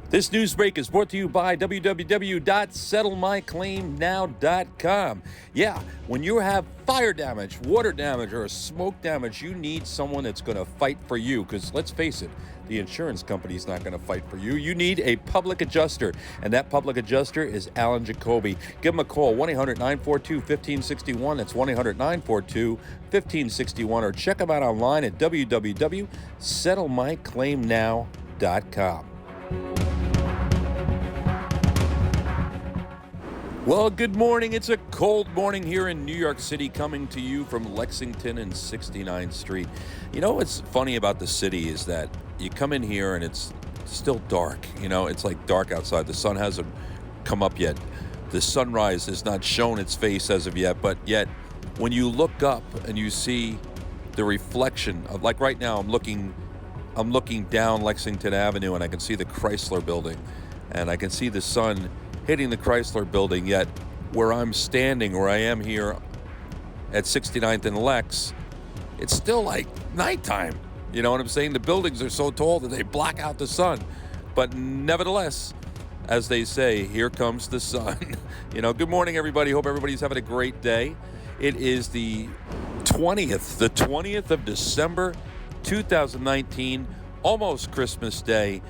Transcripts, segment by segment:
This news break is brought to you by www.settlemyclaimnow.com. Yeah, when you have fire damage, water damage, or smoke damage, you need someone that's going to fight for you. Because let's face it, the insurance company's not going to fight for you. You need a public adjuster, and that public adjuster is Alan Jacoby. Give him a call, 1-800-942-1561. That's 1-800-942-1561. Or check him out online at www.settlemyclaimnow.com. Well, good morning. It's a cold morning here in New York City, coming to you from Lexington and 69th Street. You know what's funny about the city is that you come in here and it's still dark. You know, it's like dark outside. The sun hasn't come up yet. The sunrise has not shown its face as of yet, but yet when you look up and you see the reflection of, like right now, I'm looking down Lexington Avenue and I can see the Chrysler Building and I can see the sun hitting the Chrysler Building, yet where I'm standing, where I am here at 69th and Lex, it's still like nighttime. You know what I'm saying? The buildings are so tall that they block out the sun. But nevertheless, as they say, here comes the sun. You know, good morning, everybody. Hope everybody's having a great day. It is the 20th of December, 2019, almost Christmas Day,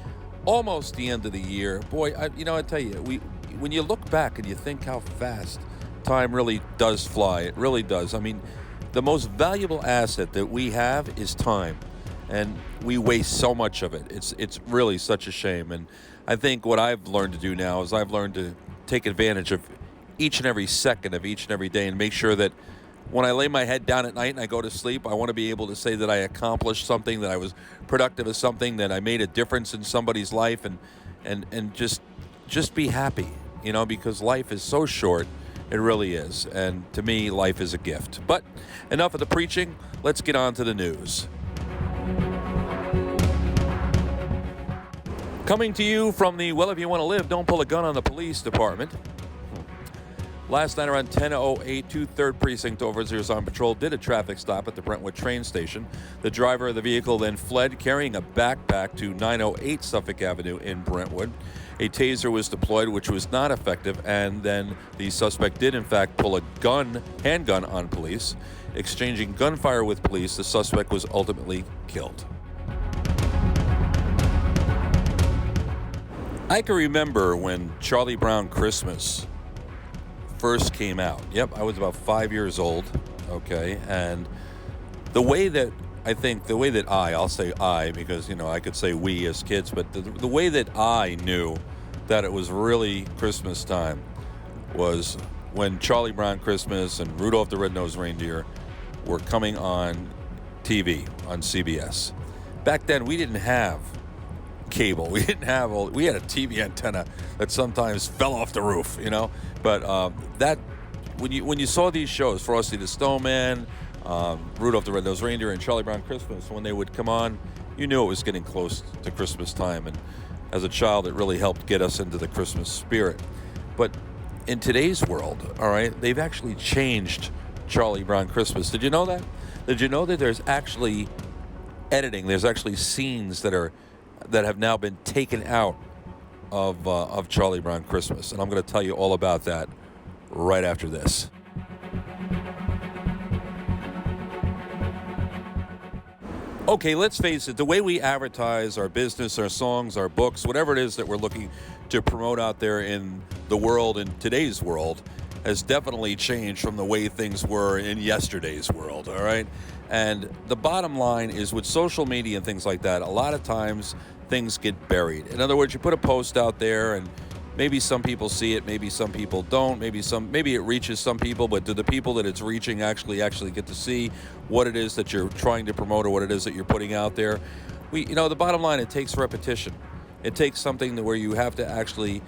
almost the end of the year. Boy, I tell you, when you look back and you think how fast time really does fly, it really does. I mean, the most valuable asset that we have is time, and we waste so much of it. It's really such a shame. And I think what I've learned to do now is I've learned to take advantage of each and every second of each and every day and make sure that when I lay my head down at night and I go to sleep, I want to be able to say that I accomplished something, that I was productive of something, that I made a difference in somebody's life, and just be happy, you know, because life is so short. It really is. And to me, life is a gift. But enough of the preaching. Let's get on to the news. Coming to you from the Well If You Want to Live, Don't Pull a Gun on the Police Department. Last night around 10:08, 2 3rd Precinct officers on patrol did a traffic stop at the Brentwood train station. The driver of the vehicle then fled, carrying a backpack to 908 Suffolk Avenue in Brentwood. A taser was deployed, which was not effective, and then the suspect did in fact pull a handgun on police. Exchanging gunfire with police, the suspect was ultimately killed. I can remember when Charlie Brown Christmas first came out. Yep, I was about 5 years old, okay, and the way that I'll say I, because, you know, I could say we as kids, but the way that I knew that it was really Christmas time was when Charlie Brown Christmas and Rudolph the Red-Nosed Reindeer were coming on TV, on CBS. Back then, we didn't have cable. We had a TV antenna that sometimes fell off the roof, you know. But that when you saw these shows, Frosty the Snowman, Rudolph the Red-Nosed Reindeer, and Charlie Brown Christmas, when they would come on, you knew it was getting close to Christmas time. And as a child, it really helped get us into the Christmas spirit. But in today's world, all right, they've actually changed Charlie Brown Christmas. Did you know that? Did you know that there's actually editing? There's actually scenes that have now been taken out of Charlie Brown Christmas, and I'm going to tell you all about that right after this. Okay, let's face it, the way we advertise our business, our songs, our books, whatever it is that we're looking to promote out there in the world, in today's world, has definitely changed from the way things were in yesterday's world, all right? And the bottom line is, with social media and things like that, a lot of times things get buried. In other words, you put a post out there and maybe some people see it, maybe some people don't, maybe it reaches some people, but do the people that it's reaching actually get to see what it is that you're trying to promote or what it is that you're putting out there? The bottom line, it takes repetition. It takes something where you have to actually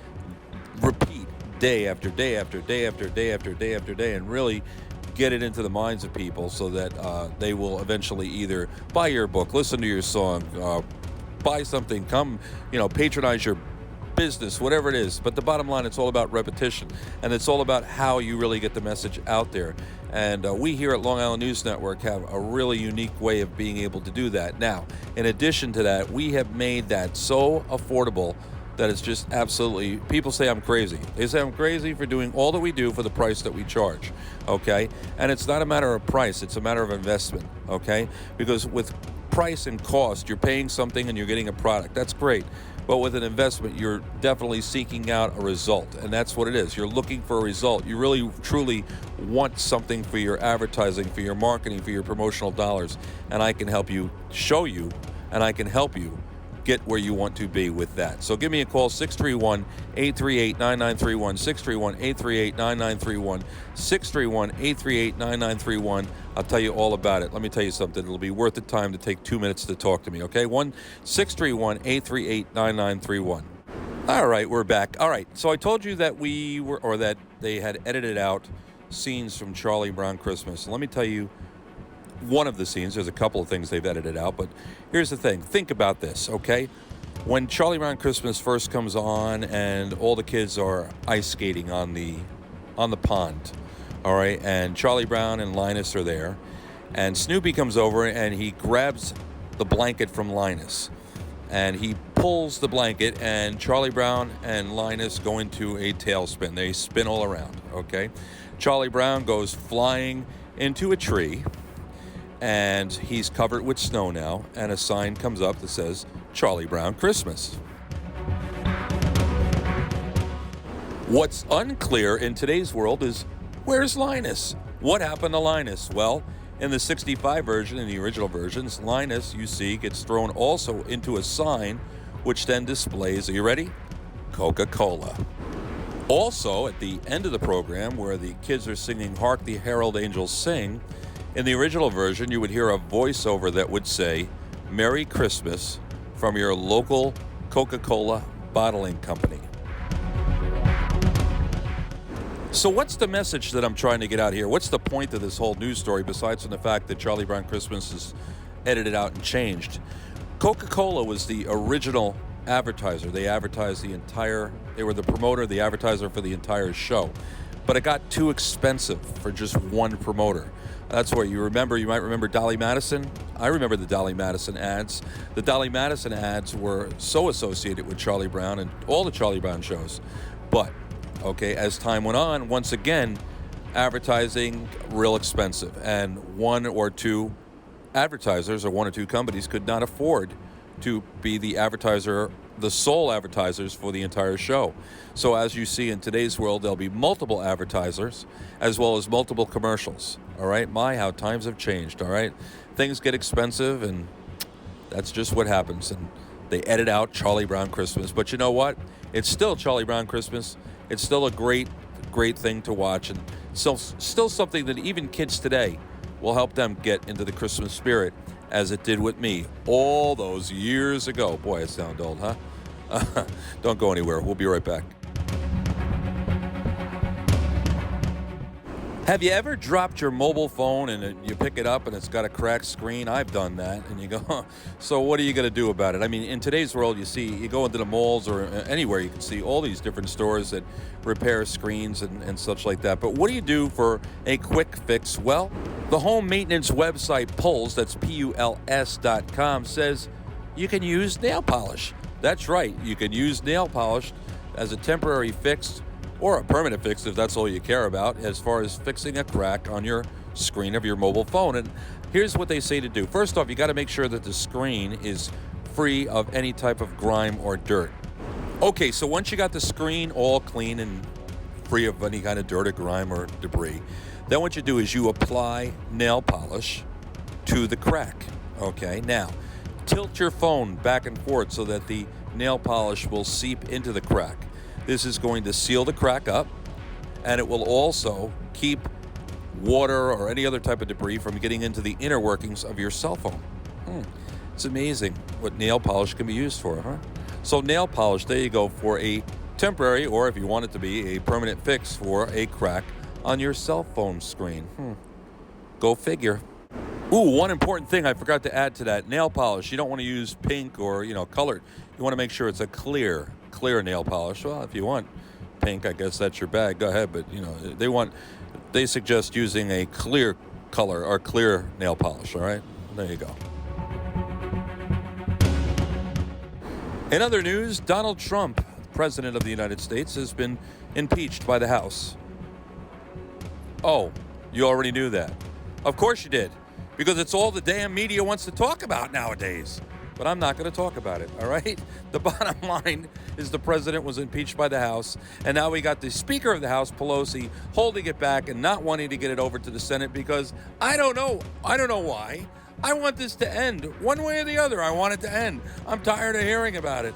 repeat day after day after day after day after day after day and really get it into the minds of people so that they will eventually either buy your book, listen to your song, buy something, come, patronize your business, whatever it is. But the bottom line, it's all about repetition, and it's all about how you really get the message out there. And we here at Long Island News Network have a really unique way of being able to do that. Now, in addition to that, we have made that so affordable that is just absolutely, people say I'm crazy. They say I'm crazy for doing all that we do for the price that we charge, okay? And it's not a matter of price, it's a matter of investment, okay? Because with price and cost, you're paying something and you're getting a product. That's great. But with an investment, you're definitely seeking out a result. And that's what it is. You're looking for a result. You really, truly want something for your advertising, for your marketing, for your promotional dollars. And I can help you, show you, and I can help you get where you want to be with that. So give me a call, 631-838-9931, 631-838-9931, 631-838-9931. I'll tell you all about it. Let me tell you something. It'll be worth the time to take 2 minutes to talk to me, okay? 1-631-838-9931. All right, we're back. All right, so I told you that that they had edited out scenes from Charlie Brown Christmas. Let me tell you one of the scenes. There's a couple of things they've edited out, but here's the thing. Think about this, okay? When Charlie Brown Christmas first comes on and all the kids are ice skating on the pond, all right, and Charlie Brown and Linus are there, and Snoopy comes over and he grabs the blanket from Linus, and he pulls the blanket, and Charlie Brown and Linus go into a tailspin. They spin all around, okay? Charlie Brown goes flying into a tree, and he's covered with snow now, and a sign comes up that says, Charlie Brown Christmas. What's unclear in today's world is, where's Linus? What happened to Linus? Well, in the 65 version, in the original versions, Linus, you see, gets thrown also into a sign, which then displays, are you ready? Coca-Cola. Also, at the end of the program, where the kids are singing Hark the Herald Angels Sing, in the original version, you would hear a voiceover that would say, Merry Christmas from your local Coca-Cola bottling company. So what's the message that I'm trying to get out here? What's the point of this whole news story besides from the fact that Charlie Brown Christmas is edited out and changed? Coca-Cola was the original advertiser. They advertised they were the promoter, the advertiser for the entire show. But it got too expensive for just one promoter. That's where you might remember Dolly Madison. I remember the Dolly Madison ads. The Dolly Madison ads were so associated with Charlie Brown and all the Charlie Brown shows. But, okay, as time went on, once again, advertising real expensive. And one or two advertisers or one or two companies could not afford to be the sole advertisers for the entire show. So as you see in today's world, there'll be multiple advertisers as well as multiple commercials. All right, how times have changed. All right, things get expensive, and that's just what happens. And they edit out Charlie Brown Christmas, but you know what? It's still Charlie Brown Christmas. It's still a great thing to watch, and still something that even kids today will help them get into the Christmas spirit, as it did with me all those years ago. Boy, I sound old, huh? Don't go anywhere. We'll be right back. Have you ever dropped your mobile phone and you pick it up and it's got a cracked screen? I've done that. And you go, so what are you going to do about it? I mean, in today's world, you go into the malls or anywhere, you can see all these different stores that repair screens and such like that. But what do you do for a quick fix? Well, the home maintenance website Puls, that's Puls.com, says you can use nail polish. That's right. You can use nail polish as a temporary fix or a permanent fix if that's all you care about, as far as fixing a crack on your screen of your mobile phone. And here's what they say to do. First off, you got to make sure that the screen is free of any type of grime or dirt. Okay, so once you got the screen all clean and free of any kind of dirt or grime or debris, then what you do is you apply nail polish to the crack. Okay, now tilt your phone back and forth so that the nail polish will seep into the crack. This is going to seal the crack up, and it will also keep water or any other type of debris from getting into the inner workings of your cell phone. It's amazing what nail polish can be used for, huh? So nail polish, there you go, for a temporary, or if you want it to be, a permanent fix for a crack on your cell phone screen. Go figure. Ooh, one important thing I forgot to add to that. Nail polish, you don't want to use pink or, colored. You want to make sure it's a clear nail polish. Well, if you want pink, I guess that's your bag. Go ahead, but, they suggest using a clear color or clear nail polish, all right? There you go. In other news, Donald Trump, President of the United States, has been impeached by the House. Oh, you already knew that. Of course you did, because it's all the damn media wants to talk about nowadays. But I'm not going to talk about it, all right? The bottom line is the president was impeached by the House, and now we got the Speaker of the House, Pelosi, holding it back and not wanting to get it over to the Senate because I don't know why. I want this to end one way or the other. I want it to end. I'm tired of hearing about it.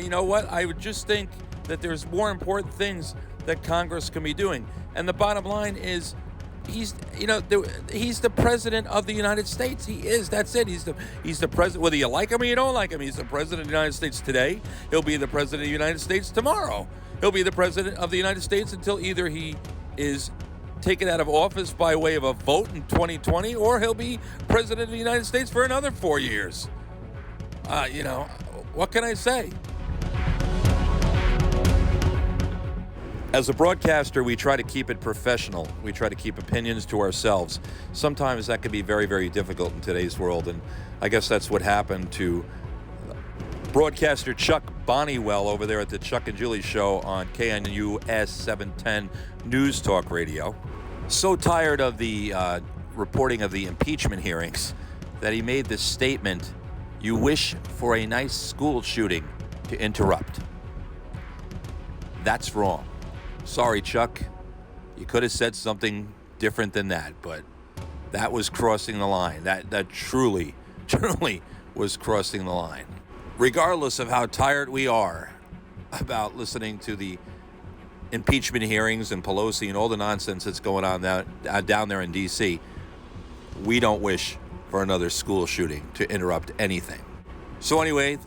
You know what? I would just think that there's more important things that Congress can be doing. And the bottom line is, he's the president of the United States. He is. That's it. He's the president. Whether you like him or you don't like him, he's the president of the United States today. He'll be the president of the United States tomorrow. He'll be the president of the United States until either he is taken out of office by way of a vote in 2020, or he'll be president of the United States for another 4 years. What can I say? As a broadcaster, we try to keep it professional. We try to keep opinions to ourselves. Sometimes that can be very, very difficult in today's world, and I guess that's what happened to broadcaster Chuck Bonniwell over there at the Chuck and Julie Show on KNUS 710 News Talk Radio. So tired of the reporting of the impeachment hearings that he made this statement, "You wish for a nice school shooting to interrupt." That's wrong. Sorry, Chuck. You could have said something different than that, but that was crossing the line. That truly was crossing the line. Regardless of how tired we are about listening to the impeachment hearings and Pelosi and all the nonsense that's going on down there in D.C., we don't wish for another school shooting to interrupt anything. So anyway,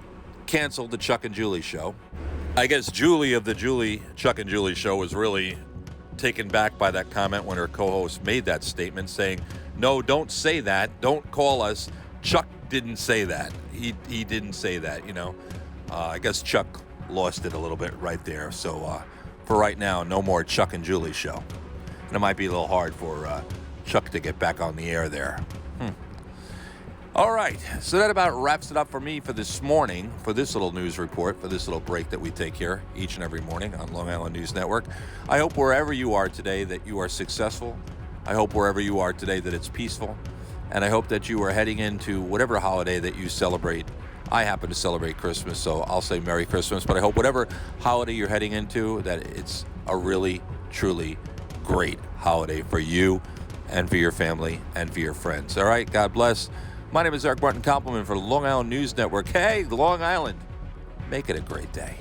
canceled the Chuck and Julie Show. I guess Julie of the Chuck and Julie Show was really taken back by that comment when her co-host made that statement saying, "No, don't say that. Don't call us. Chuck didn't say that. He didn't say that, I guess Chuck lost it a little bit right there. So for right now, no more Chuck and Julie Show. And it might be a little hard for Chuck to get back on the air there. All right, so that about wraps it up for me for this morning, for this little news report, for this little break that we take here each and every morning on Long Island News Network. I hope wherever you are today that you are successful. I hope wherever you are today that it's peaceful. And I hope that you are heading into whatever holiday that you celebrate. I happen to celebrate Christmas, so I'll say Merry Christmas. But I hope whatever holiday you're heading into, that it's a really, truly great holiday for you and for your family and for your friends. All right, God bless. My name is Eric Martin Compliment for Long Island News Network. Hey, Long Island, make it a great day.